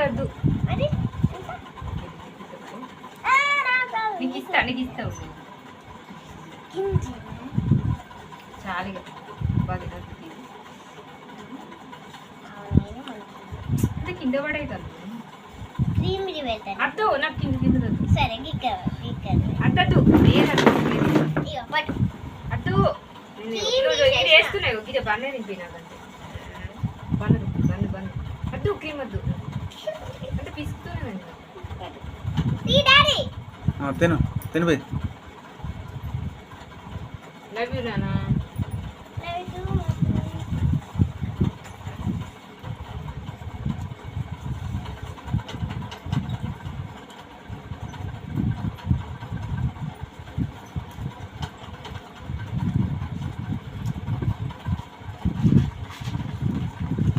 వద్దు నీకు ఇస్తావు చాలా అంటే కింద పడేది అద్దు నాకు కింద సరే అద్దద్దు అద్దు వేస్తున్నాయి ఇది బండే నింపినాకంటే బండి అద్దు క్రీమ్ వద్దు అంటే పిసుకుతూనే తిను తిను పోయి లవ్ యూ నానా